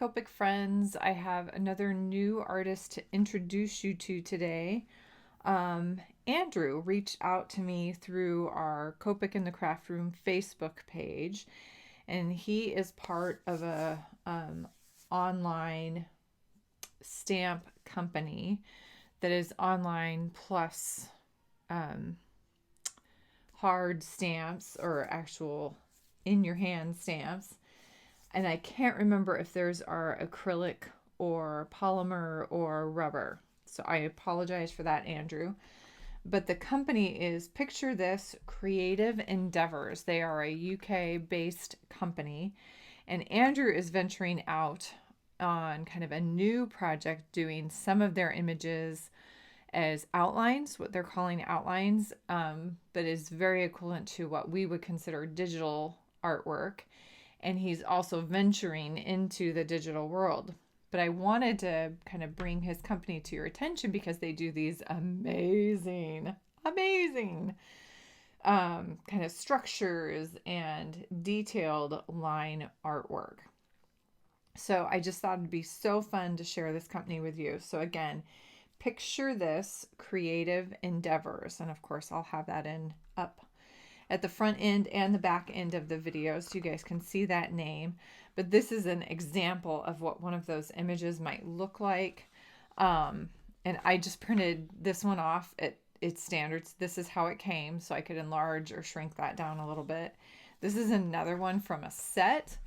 Copic friends. I have another new artist to introduce you to today. Andrew reached out to me through our Copic in the Craft Room Facebook page, and he is part of a online stamp company that is online plus um, hard stamps or actual in your hand stamps. And I can't remember if theirs are acrylic or polymer or rubber. So I apologize for that, Andrew. But the company is, picture this, Creative Endeavours. They are a UK based company. And Andrew is venturing out on kind of a new project, doing some of their images as outlines, what they're calling outlines, but is very equivalent to what we would consider digital artwork. And he's also venturing into the digital world. But I wanted to kind of bring his company to your attention because they do these amazing kind of structures and detailed line artwork. So I just thought it'd be so fun to share this company with you. So again, picture this, Creative Endeavours. And of course, I'll have that up at the front end and the back end of the video so you guys can see that name. But this is an example of what one of those images might look like. And I just printed this one off at its standards. This is how it came, so I could enlarge or shrink that down a little bit. This is another one from a set.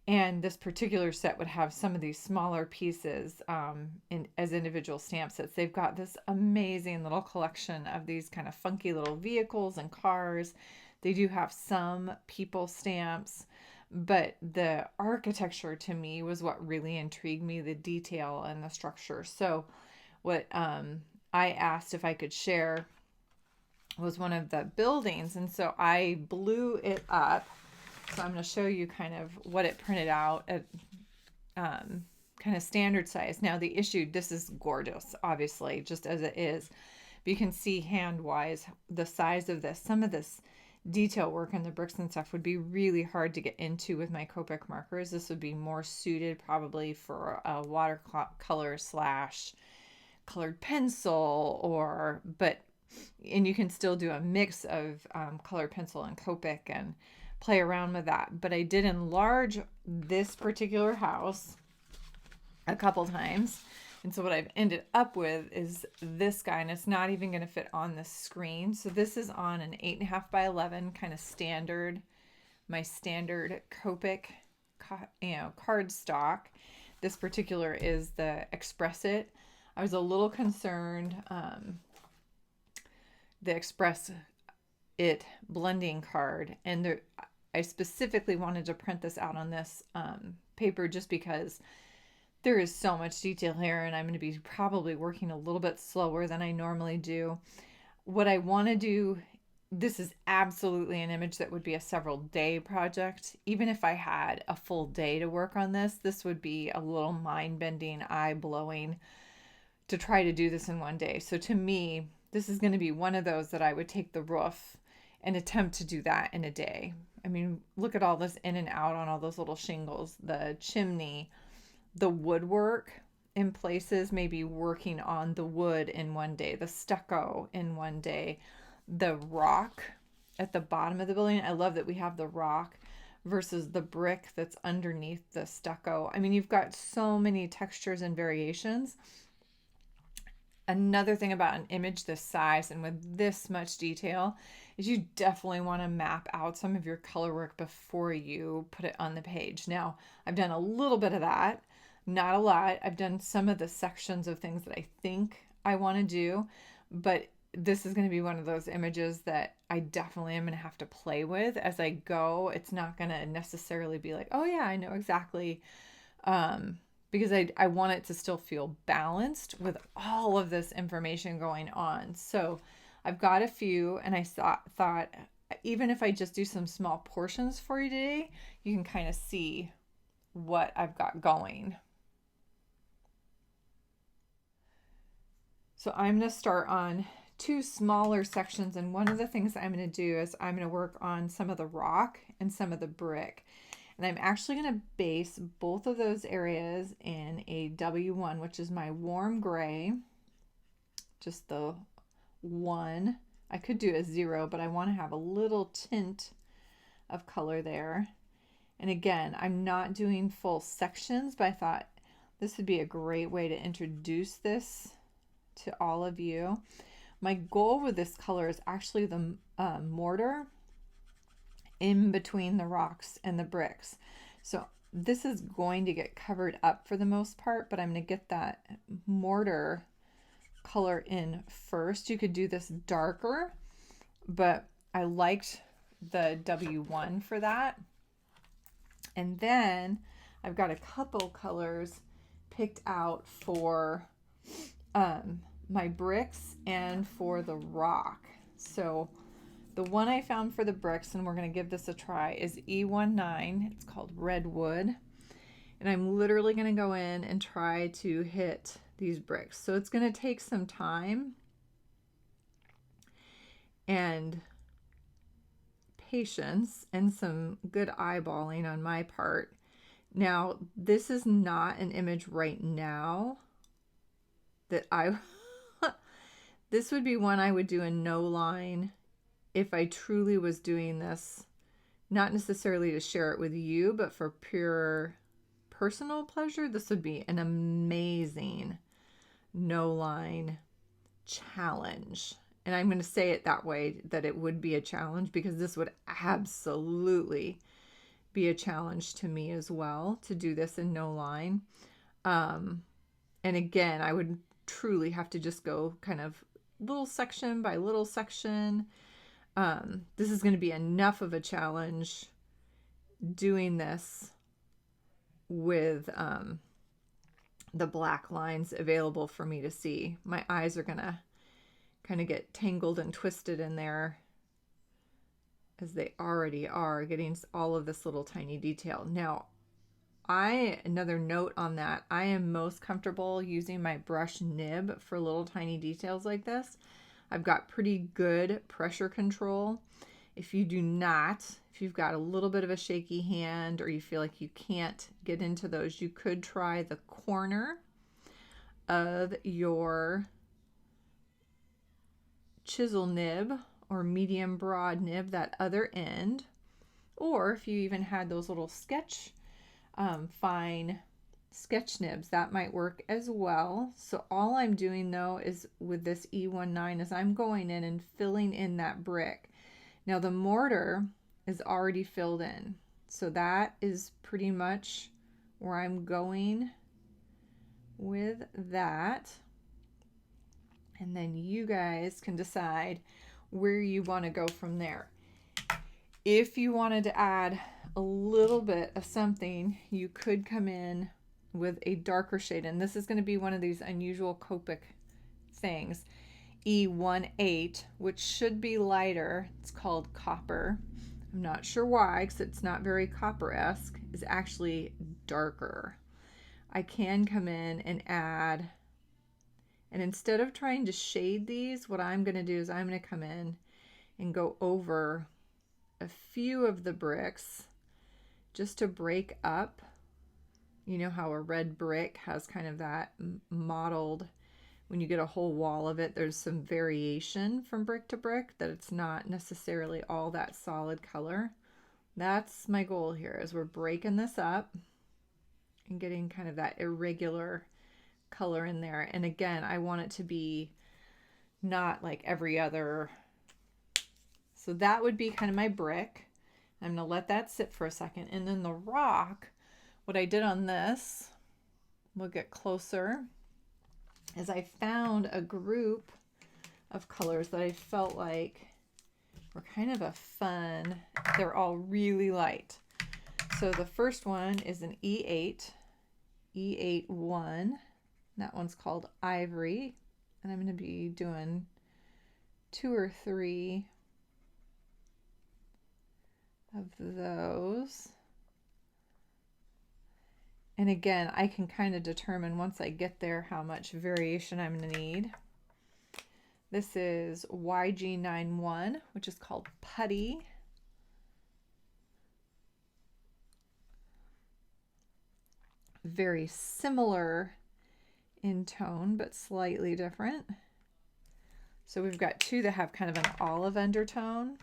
And this particular set would have some of these smaller pieces as individual stamp sets. They've got this amazing little collection of these kind of funky little vehicles and cars. They do have some people stamps, but the architecture to me was what really intrigued me, the detail and the structure. So what I asked if I could share was one of the buildings. And so I blew it up. So I'm going to show you kind of what it printed out at kind of standard size. Now the issue, this is gorgeous, obviously, just as it is. But you can see hand-wise the size of this. Some of this detail work on the bricks and stuff would be really hard to get into with my Copic markers. This would be more suited probably for a watercolor / colored pencil and you can still do a mix of colored pencil and Copic and play around with that. But I did enlarge this particular house a couple times. And so what I've ended up with is this guy, and it's not even going to fit on the screen. So this is on an 8.5 by 11 kind of standard, my standard Copic, card stock. This particular is the Express It. I was a little concerned, the Express It blending card, and I specifically wanted to print this out on this paper just because there is so much detail here, and I'm going to be probably working a little bit slower than I normally do. What I want to do, this is absolutely an image that would be a several day project. Even if I had a full day to work on this would be a little mind-bending, eye-blowing to try to do this in one day. So to me, this is going to be one of those that I would take the roof and attempt to do that in a day. I mean, look at all this in and out on all those little shingles, the chimney, the woodwork in places, maybe working on the wood in one day, the stucco in one day, the rock at the bottom of the building. I love that we have the rock versus the brick that's underneath the stucco. I mean, you've got so many textures and variations. Another thing about an image this size and with this much detail is you definitely want to map out some of your color work before you put it on the page. Now, I've done a little bit of that, not a lot. I've done some of the sections of things that I think I want to do, but this is going to be one of those images that I definitely am going to have to play with as I go. It's not going to necessarily be like, oh yeah, I know exactly, because I want it to still feel balanced with all of this information going on. So I've got a few, and I thought even if I just do some small portions for you today, you can kind of see what I've got going. So I'm going to start on two smaller sections, and one of the things I'm going to do is I'm going to work on some of the rock and some of the brick. And I'm actually going to base both of those areas in a W1, which is my warm gray, just the one. I could do a 0, but I want to have a little tint of color there. And again, I'm not doing full sections, but I thought this would be a great way to introduce this to all of you. My goal with this color is actually the mortar in between the rocks and the bricks. So this is going to get covered up for the most part, but I'm going to get that mortar color in first. You could do this darker, but I liked the W1 for that. And then I've got a couple colors picked out for my bricks and for the rock. So the one I found for the bricks, and we're going to give this a try, is E19. It's called Redwood. And I'm literally going to go in and try to hit these bricks. So it's going to take some time and patience and some good eyeballing on my part. Now, this is not an image right now that this would be one I would do in no line if I truly was doing this, not necessarily to share it with you, but for pure personal pleasure. This would be an amazing no line challenge. And I'm going to say it that way, that it would be a challenge, because this would absolutely be a challenge to me as well, to do this in no line. And again, I would truly have to just go kind of little section by little section. This is going to be enough of a challenge doing this with the black lines available for me to see. My eyes are going to kind of get tangled and twisted in there, as they already are, getting all of this little tiny detail. Now, another note on that, I am most comfortable using my brush nib for little tiny details like this. I've got pretty good pressure control. If you do not, if you've got a little bit of a shaky hand, or you feel like you can't get into those, you could try the corner of your chisel nib or medium broad nib, that other end. Or if you even had those little fine sketch nibs, that might work as well. So all I'm doing though is with this E19 is I'm going in and filling in that brick. Now the mortar is already filled in, so that is pretty much where I'm going with that. And then you guys can decide where you want to go from there. If you wanted to add a little bit of something, you could come in with a darker shade. And this is going to be one of these unusual Copic things. E18, which should be lighter. It's called copper. I'm not sure why, because it's not very copper-esque. It's actually darker. I can come in and add, and instead of trying to shade these, what I'm going to do is I'm going to come in and go over a few of the bricks just to break up. You know how a red brick has kind of that mottled, when you get a whole wall of it, there's some variation from brick to brick, that it's not necessarily all that solid color. That's my goal here, is we're breaking this up and getting kind of that irregular color in there. And again, I want it to be not like every other. So that would be kind of my brick. I'm going to let that sit for a second. And then the rock, what I did on this, we'll get closer, is I found a group of colors that I felt like were kind of a fun, they're all really light. So the first one is an E81. That one's called Ivory. And I'm going to be doing 2 or 3 of those. And again, I can kind of determine once I get there how much variation I'm going to need. This is YG91, which is called Putty. very similar in tone, but slightly different. So we've got two that have kind of an olive undertone.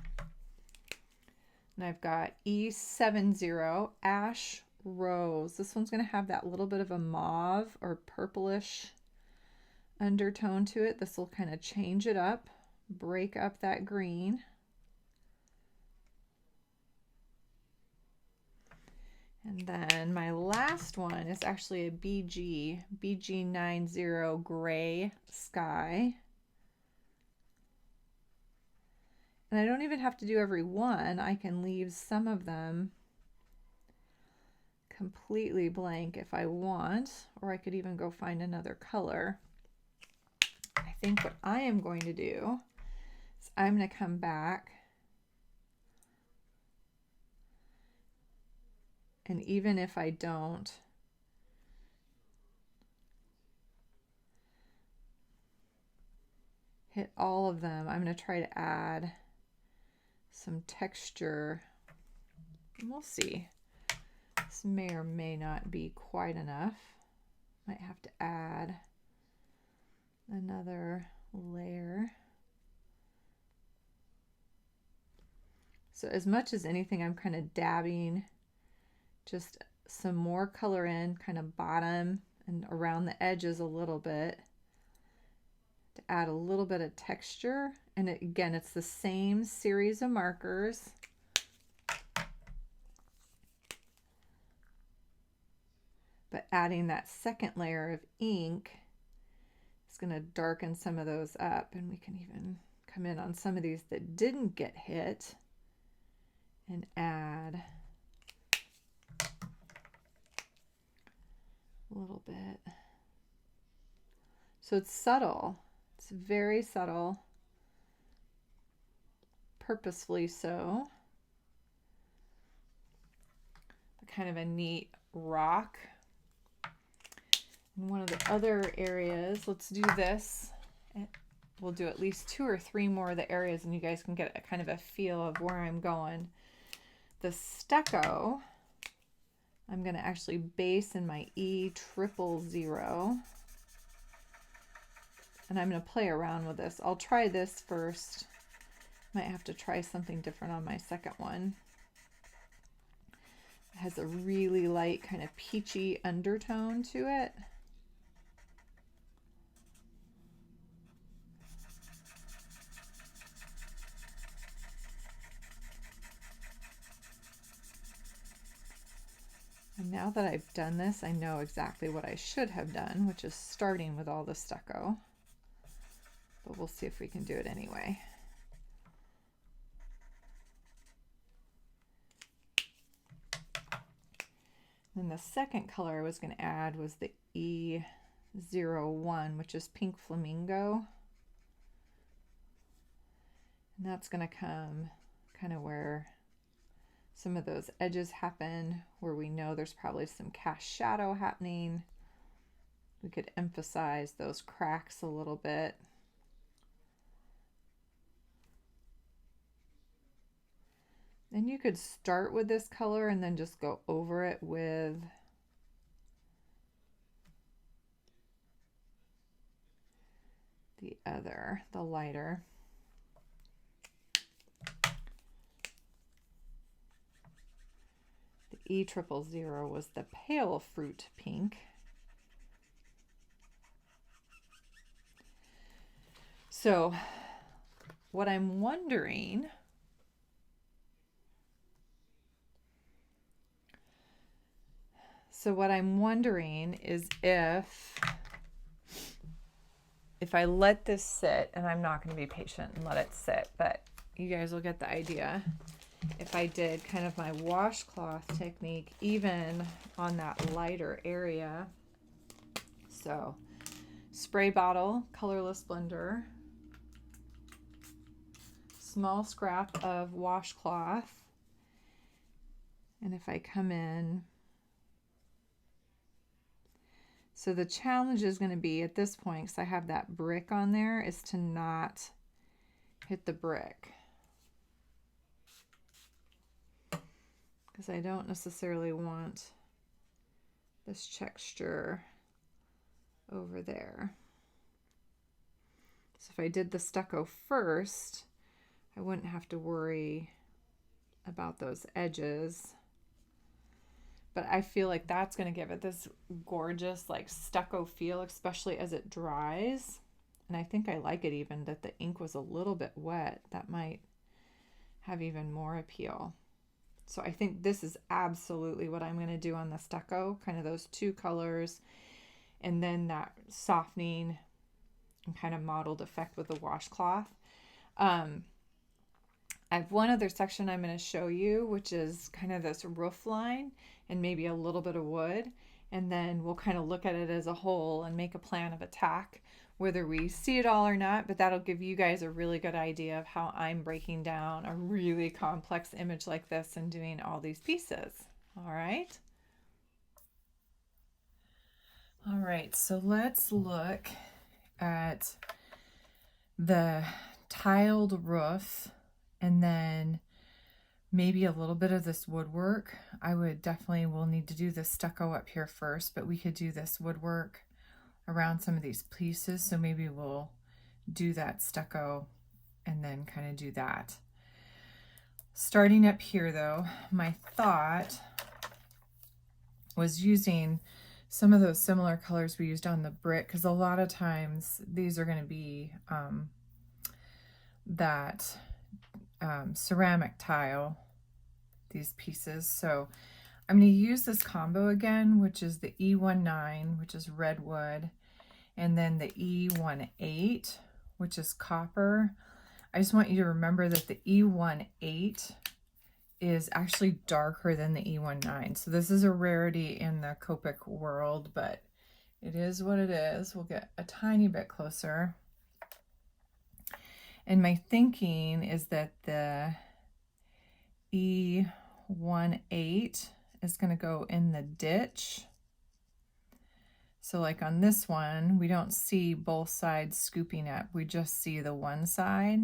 And I've got E70 Ash Rose. This one's going to have that little bit of a mauve or purplish undertone to it. This will kind of change it up, break up that green. And then my last one is actually a BG90 Gray Sky. And I don't even have to do every one. I can leave some of them completely blank if I want, or I could even go find another color. I think what I am going to do is I'm going to come back, and even if I don't hit all of them, I'm going to try to add some texture. We'll see. This may or may not be quite enough. Might have to add another layer. So as much as anything, I'm kind of dabbing just some more color in, kind of bottom and around the edges a little bit, to add a little bit of texture. And again, it's the same series of markers. But adding that second layer of ink is going to darken some of those up. And we can even come in on some of these that didn't get hit and add a little bit. So it's subtle. It's very subtle. Purposefully so. Kind of a neat rock. And one of the other areas, let's do this. We'll do at least 2 or 3 more of the areas, and you guys can get a kind of a feel of where I'm going. The stucco, I'm going to actually base in my E000. And I'm going to play around with this. I'll try this first. Might have to try something different on my second one. It has a really light kind of peachy undertone to it. And now that I've done this, I know exactly what I should have done, which is starting with all the stucco. But we'll see if we can do it anyway. Then the second color I was going to add was the E01, which is Pink Flamingo. And that's going to come kind of where some of those edges happen, where we know there's probably some cast shadow happening. We could emphasize those cracks a little bit. And you could start with this color and then just go over it with the other, the lighter. The E000 was the pale fruit pink. So what I'm wondering, is if I let this sit, and I'm not going to be patient and let it sit, but you guys will get the idea. If I did kind of my washcloth technique even on that lighter area. So spray bottle, colorless blender, small scrap of washcloth, and if I come in, so the challenge is going to be at this point, because I have that brick on there, is to not hit the brick. Because I don't necessarily want this texture over there. So if I did the stucco first, I wouldn't have to worry about those edges. But I feel like that's going to give it this gorgeous like stucco feel, especially as it dries. And I think I like it even that the ink was a little bit wet. That might have even more appeal. So I think this is absolutely what I'm going to do on the stucco, kind of those two colors, and then that softening and kind of mottled effect with the washcloth. I have one other section I'm going to show you, which is kind of this roof line and maybe a little bit of wood. And then we'll kind of look at it as a whole and make a plan of attack, whether we see it all or not. But that'll give you guys a really good idea of how I'm breaking down a really complex image like this and doing all these pieces. All right. All right, so let's look at the tiled roof and then maybe a little bit of this woodwork. I would definitely will need to do the stucco up here first, but we could do this woodwork around some of these pieces. So maybe we'll do that stucco and then kind of do that. Starting up here though, my thought was using some of those similar colors we used on the brick, because a lot of times these are going to be that ceramic tile, these pieces. So I'm going to use this combo again, which is the E19, which is redwood, and then the E18, which is copper. I just want you to remember that the E18 is actually darker than the E19. So this is a rarity in the Copic world, but it is what it is. We'll get a tiny bit closer. And my thinking is that the E18 is going to go in the ditch. So like on this one, we don't see both sides scooping up. We just see the one side.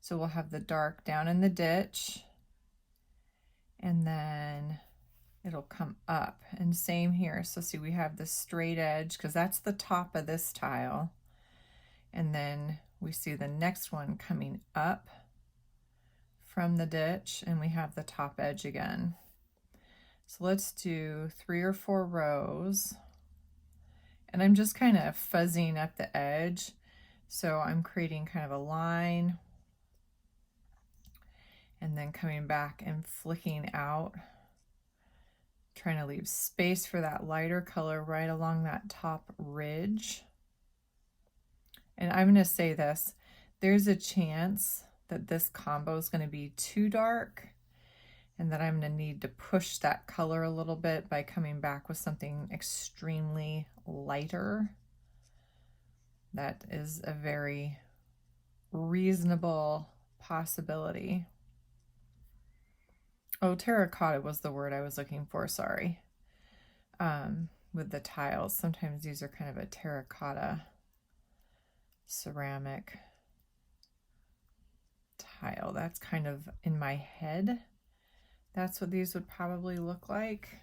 So we'll have the dark down in the ditch, and then it'll come up. And same here. So see, we have the straight edge because that's the top of this tile. And then we see the next one coming up from the ditch, and we have the top edge again. So let's do 3 or 4 rows. And I'm just kind of fuzzing up the edge. So I'm creating kind of a line and then coming back and flicking out, trying to leave space for that lighter color right along that top ridge. And I'm going to say this, there's a chance that this combo is going to be too dark and that I'm going to need to push that color a little bit by coming back with something extremely lighter. That is a very reasonable possibility. Oh, terracotta was the word I was looking for, sorry. With the tiles, sometimes these are kind of a terracotta ceramic tile. That's kind of in my head. That's what these would probably look like.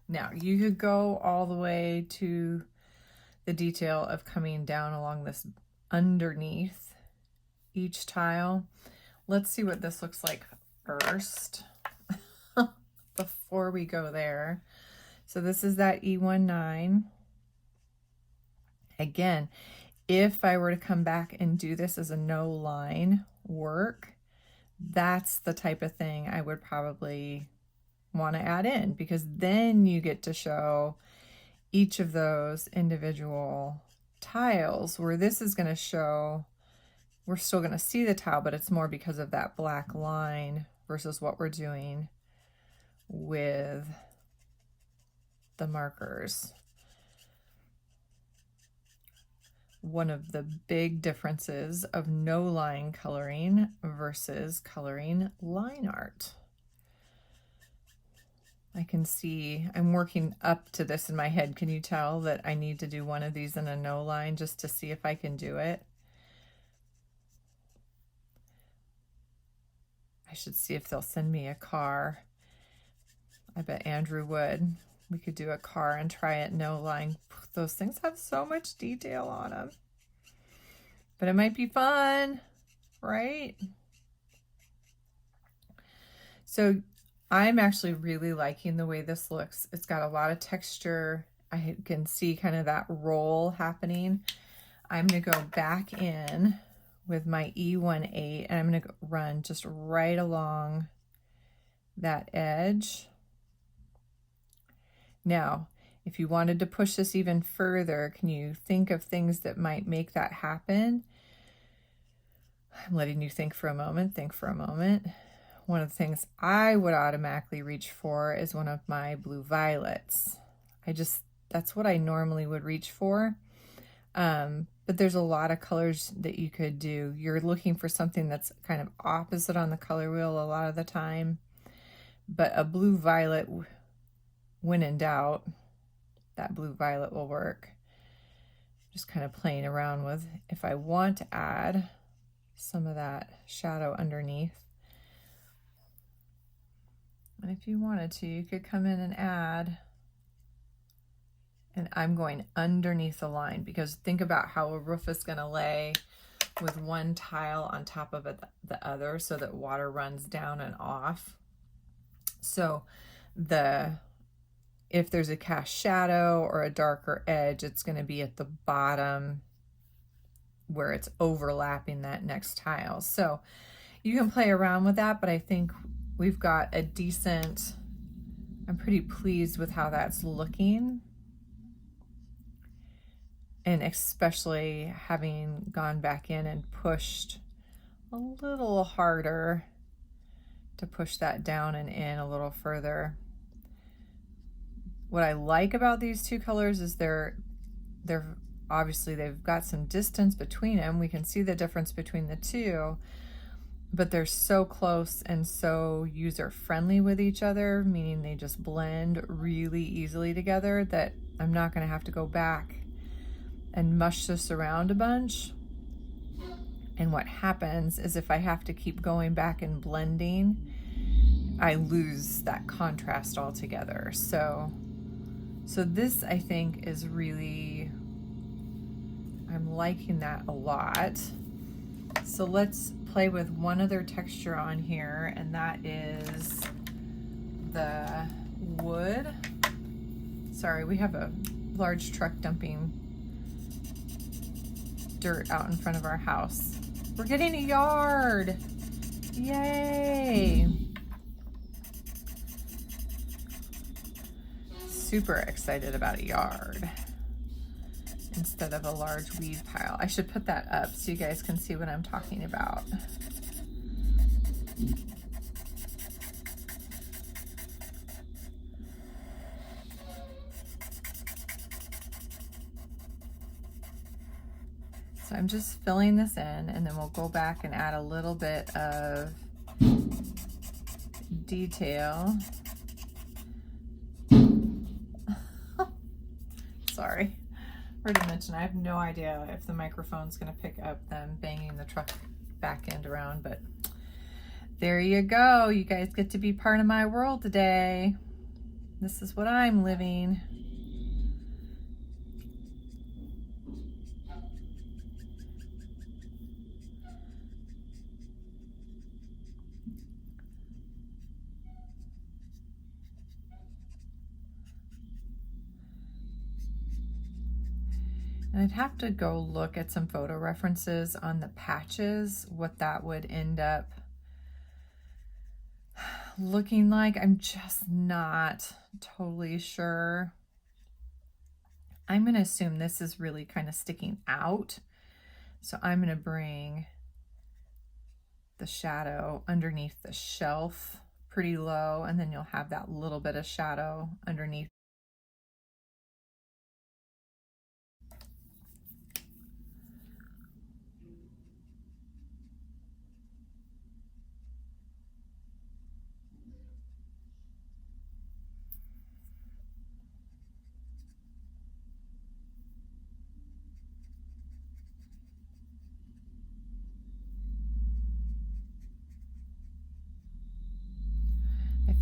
Now, you could go all the way to the detail of coming down along this underneath each tile. Let's see what this looks like first before we go there. So this is that E19. Again, if I were to come back and do this as a no line work, that's the type of thing I would probably want to add in, because then you get to show each of those individual tiles, where this is going to show, we're still going to see the tile, but it's more because of that black line versus what we're doing with the markers. One of the big differences of no line coloring versus coloring line art. I can see, I'm working up to this in my head. Can you tell that I need to do one of these in a no line just to see if I can do it? I should see if they'll send me a car. I bet Andrew would. We could do a car and try it no line. Those things have so much detail on them. But it might be fun, right? So I'm actually really liking the way this looks. It's got a lot of texture. I can see kind of that roll happening. I'm going to go back in with my E18 and I'm going to run just right along that edge. Now, if you wanted to push this even further, can you think of things that might make that happen? I'm letting you think for a moment. Think for a moment. One of the things I would automatically reach for is one of my blue violets. That's what I normally would reach for. But there's a lot of colors that you could do. You're looking for something that's kind of opposite on the color wheel a lot of the time. But a blue violet, when in doubt, that blue violet will work. Just kind of playing around with if I want to add some of that shadow underneath. And if you wanted to, you could come in and add. And I'm going underneath the line because think about how a roof is going to lay with one tile on top of the other so that water runs down and off. So if there's a cast shadow or a darker edge, it's going to be at the bottom where it's overlapping that next tile. So you can play around with that, but I think we've got a decent, I'm pretty pleased with how that's looking. And especially having gone back in and pushed a little harder to push that down and in a little further. What I like about these two colors is they're obviously they've got some distance between them. We can see the difference between the two, but they're so close and so user-friendly with each other, meaning they just blend really easily together that I'm not going to have to go back and mush this around a bunch. And what happens is if I have to keep going back and blending, I lose that contrast altogether. So this, I think, is really, I'm liking that a lot. So let's play with one other texture on here, and that is the wood. Sorry, we have a large truck dumping dirt out in front of our house. We're getting a yard. Yay. Super excited about a yard instead of a large weed pile. I should put that up so you guys can see what I'm talking about. So I'm just filling this in, and then we'll go back and add a little bit of detail. Sorry, forgot to mention I have no idea if the microphone's going to pick up them banging the truck back end around, but there you go. You guys get to be part of my world today. This is what I'm living. And I'd have to go look at some photo references on the patches, what that would end up looking like. I'm just not totally sure. I'm going to assume this is really kind of sticking out. So I'm going to bring the shadow underneath the shelf pretty low, and then you'll have that little bit of shadow underneath.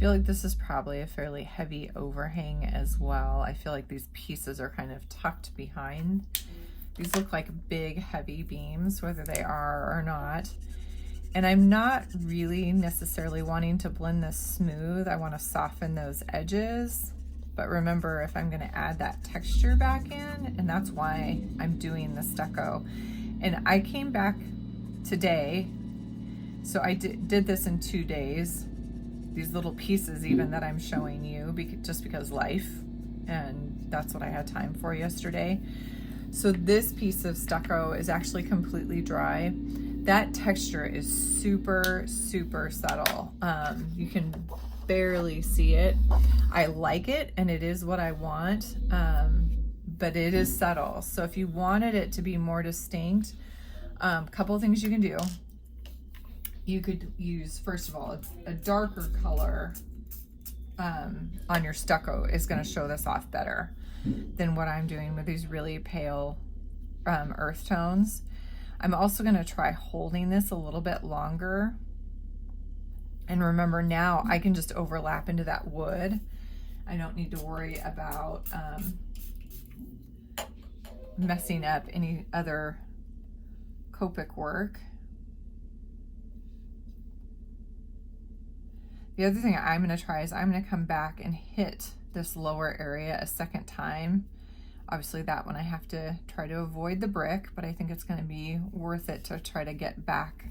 feel like this is probably a fairly heavy overhang as well. I feel like these pieces are kind of tucked behind. These look like big, heavy beams, whether they are or not. And I'm not really necessarily wanting to blend this smooth. I want to soften those edges. But remember, if I'm going to add that texture back in, and that's why I'm doing the stucco. And I came back today, so I did this in 2 days. These little pieces even that I'm showing you, just because life, and that's what I had time for yesterday. So this piece of stucco is actually completely dry. That texture is super, super subtle. You can barely see it. I like it, and it is what I want, but it is subtle. So if you wanted it to be more distinct, couple of things you can do. You could use, first of all, a darker color on your stucco is going to show this off better than what I'm doing with these really pale earth tones. I'm also going to try holding this a little bit longer. And remember, now I can just overlap into that wood. I don't need to worry about messing up any other Copic work. The other thing I'm going to try is I'm going to come back and hit this lower area a second time. Obviously that one I have to try to avoid the brick, but I think it's going to be worth it to try to get back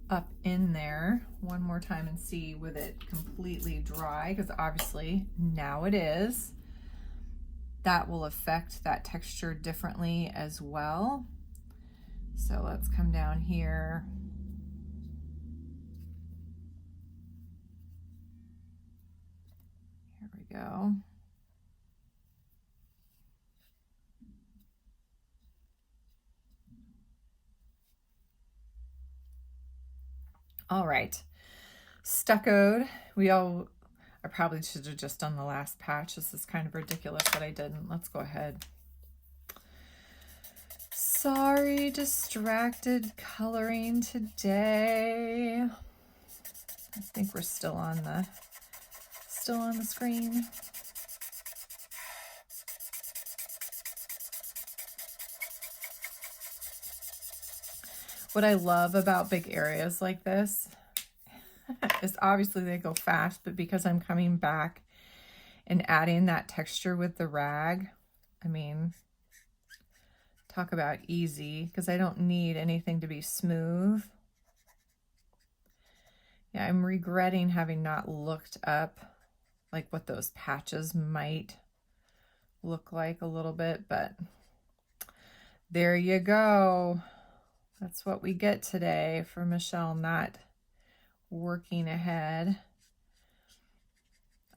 up in there one more time and see with it completely dry, because obviously now it is. That will affect that texture differently as well. So let's come down here. Here we go. All right, stuccoed. I probably should have just done the last patch. This is kind of ridiculous that I didn't. Let's go ahead. Sorry, distracted coloring today. I think we're still on the screen. What I love about big areas like this is obviously they go fast, but because I'm coming back and adding that texture with the rag, I mean, talk about easy, because I don't need anything to be smooth. Yeah, I'm regretting having not looked up like what those patches might look like a little bit, but there you go. That's what we get today for Michelle not working ahead.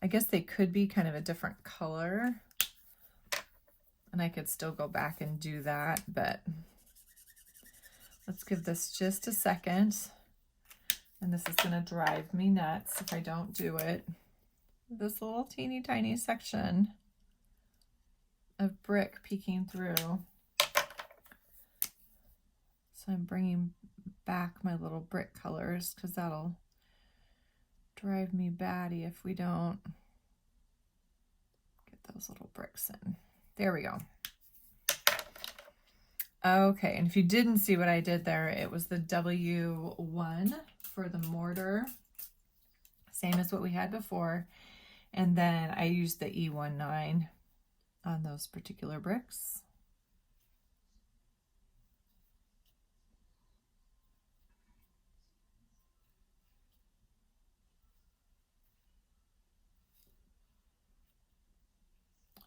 I guess they could be kind of a different color, and I could still go back and do that, but let's give this just a second. And this is going to drive me nuts if I don't do it. This little teeny tiny section of brick peeking through. So I'm bringing back my little brick colors, because that'll drive me batty if we don't get those little bricks in. There we go. Okay, and if you didn't see what I did there, it was the W1 for the mortar, same as what we had before, and then I used the E19 on those particular bricks.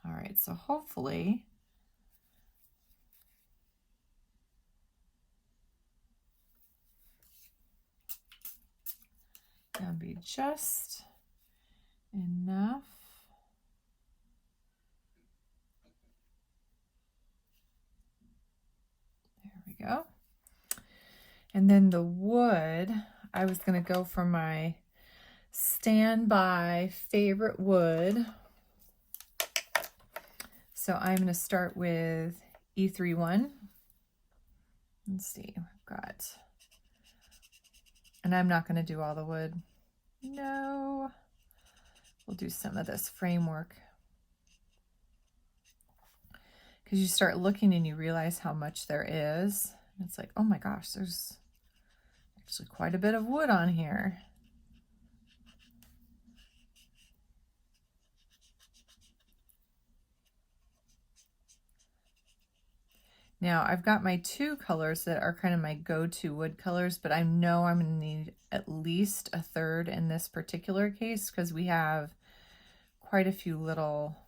All right, so hopefully that'll be just enough. There we go. And then the wood, I was going to go for my standby favorite wood. So I'm going to start with E31. Let's see, we've got, and I'm not going to do all the wood. No. we'll do some of this framework. Because you start looking and you realize how much there is. It's like, oh my gosh, there's actually quite a bit of wood on here. Now I've got my two colors that are kind of my go-to wood colors, but I know I'm going to need at least a third in this particular case because we have quite a few little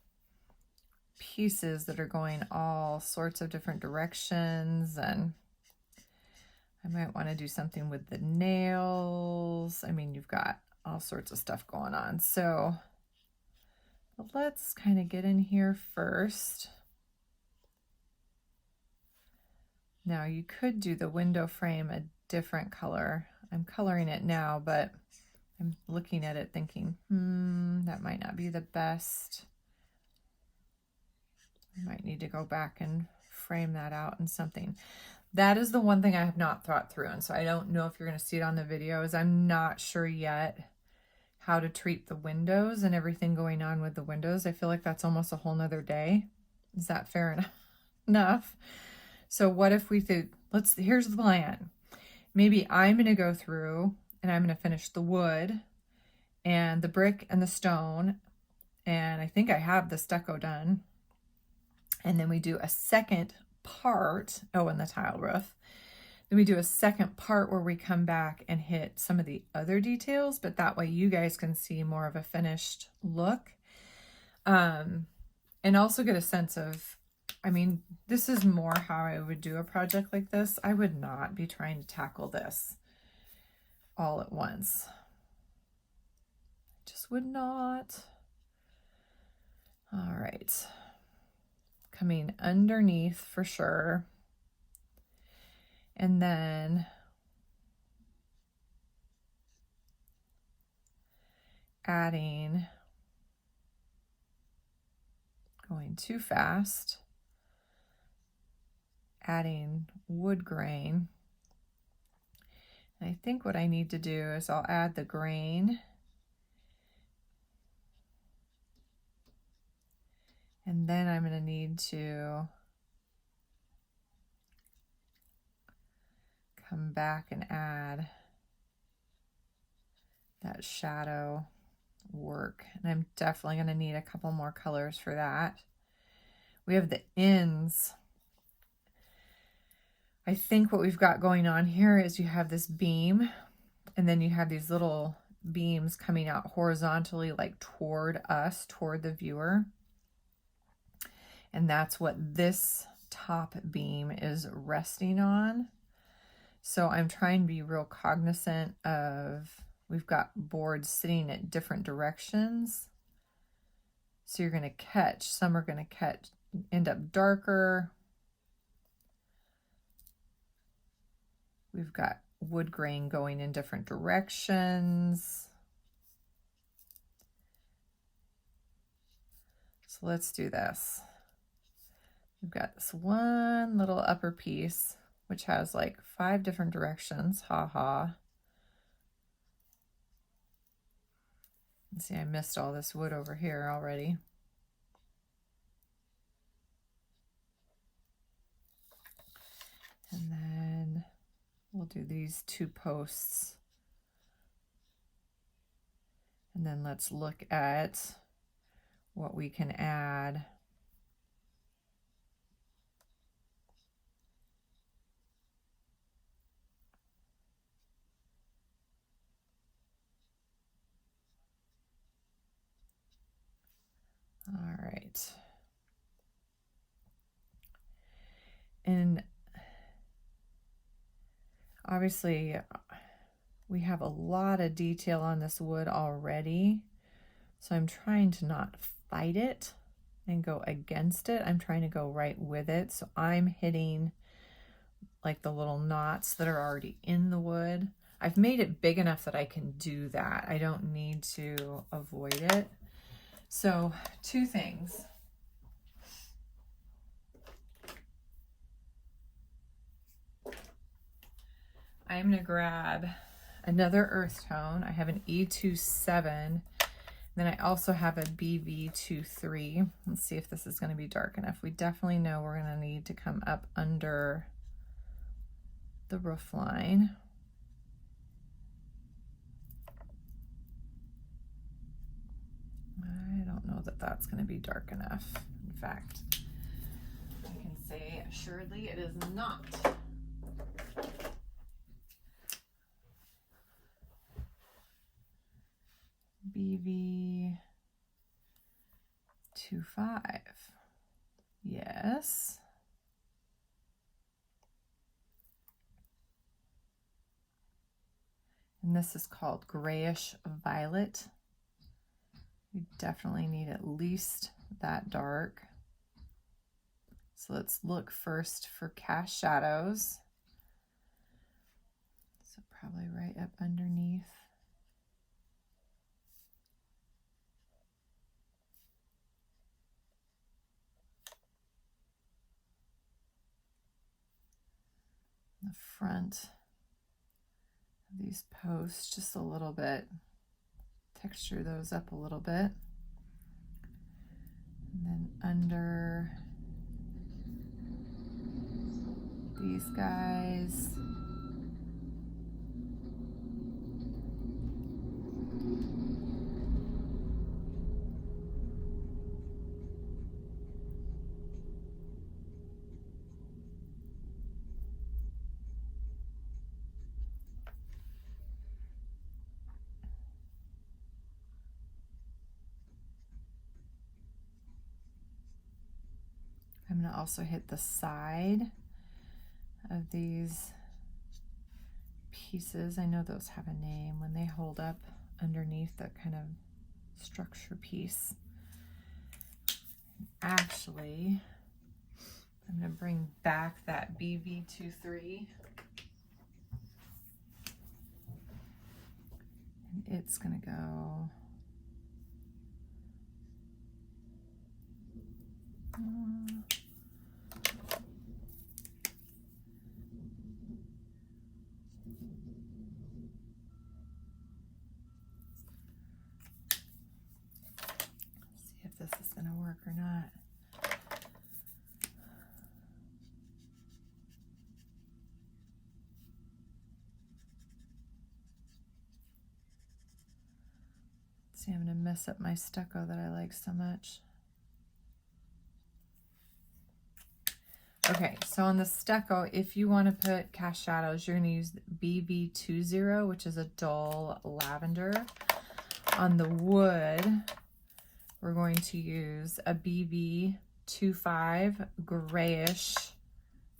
pieces that are going all sorts of different directions, and I might want to do something with the nails. I mean, you've got all sorts of stuff going on. So let's kind of get in here first. Now you could do the window frame a different color. I'm coloring it now, but I'm looking at it thinking, that might not be the best. I might need to go back and frame that out in something. That is the one thing I have not thought through, and so I don't know if you're going to see it on the videos. I'm not sure yet how to treat the windows and everything going on with the windows. I feel like that's almost a whole nother day. Is that fair enough? So what if we did, here's the plan. Maybe I'm going to go through and I'm going to finish the wood and the brick and the stone, and I think I have the stucco done. And then we do a second part, and the tile roof. Then we do a second part where we come back and hit some of the other details, but that way you guys can see more of a finished look. And also get a sense of, I mean, this is more how I would do a project like this. I would not be trying to tackle this all at once. I just would not. All right. Coming underneath for sure. And then adding, going too fast, adding wood grain. And I think what I need to do is I'll add the grain and then I'm going to need to come back and add that shadow work. And I'm definitely going to need a couple more colors for that. We have the ends. I think what we've got going on here is you have this beam and then you have these little beams coming out horizontally, like toward us, toward the viewer. And that's what this top beam is resting on. So I'm trying to be real cognizant of, we've got boards sitting at different directions. So you're going to catch, some are going to catch, end up darker. We've got wood grain going in different directions. So let's do this. We've got this one little upper piece, which has like 5 different directions. Ha ha. See, I missed all this wood over here already. And then we'll do these 2 posts. And then let's look at what we can add. All right. And obviously we have a lot of detail on this wood already. So I'm trying to not fight it and go against it. I'm trying to go right with it. So I'm hitting like the little knots that are already in the wood. I've made it big enough that I can do that. I don't need to avoid it. So 2 things. I'm going to grab another earth tone. I have an E27 Then I also have a BV23. Let's see if this is going to be dark enough. We definitely know we're going to need to come up under the roof line. I don't know that that's going to be dark enough. In fact, I can say assuredly it is not. BV25. Yes. And this is called grayish violet. You definitely need at least that dark. So let's look first for cast shadows. So probably right up underneath. The front of these posts, just a little bit. Texture those up a little bit. And then under these guys. I'm going to also hit the side of these pieces. I know those have a name when they hold up underneath the kind of structure piece. Actually, I'm going to bring back that BV23. And it's going to go see if this is going to work or not. See, I'm going to mess up my stucco that I like so much. Okay, so on the stucco, if you want to put cast shadows, you're going to use BV20, which is a dull lavender. On the wood, we're going to use a BV25 grayish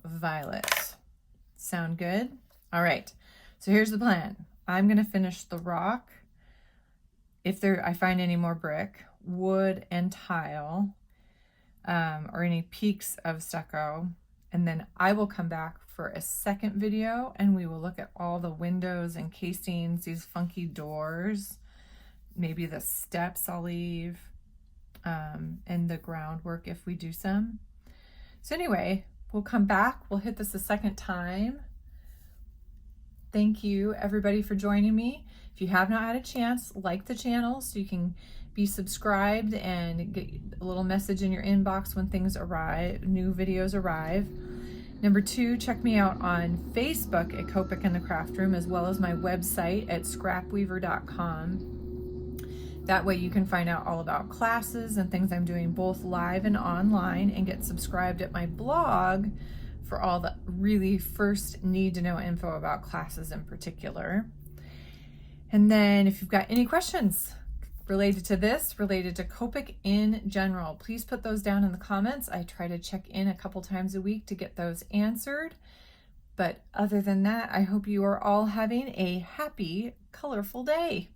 violet. Sound good? All right, so here's the plan. I'm going to finish the rock. If I find any more brick, wood, and tile, or any peaks of stucco, and then I will come back for a second video and we will look at all the windows and casings, these funky doors, maybe the steps I'll leave, and the groundwork if we do some. So anyway, we'll come back, we'll hit this a second time. Thank you everybody for joining me. If you have not had a chance, like the channel so you can be subscribed and get a little message in your inbox when things arrive, new videos arrive. Number 2, check me out on Facebook at Copic and the Craft Room, as well as my website at scrapweaver.com. That way you can find out all about classes and things I'm doing both live and online, and get subscribed at my blog for all the really first need to know info about classes in particular. And then if you've got any questions related to this, related to Copic in general, please put those down in the comments. I try to check in a couple times a week to get those answered. But other than that, I hope you are all having a happy, colorful day.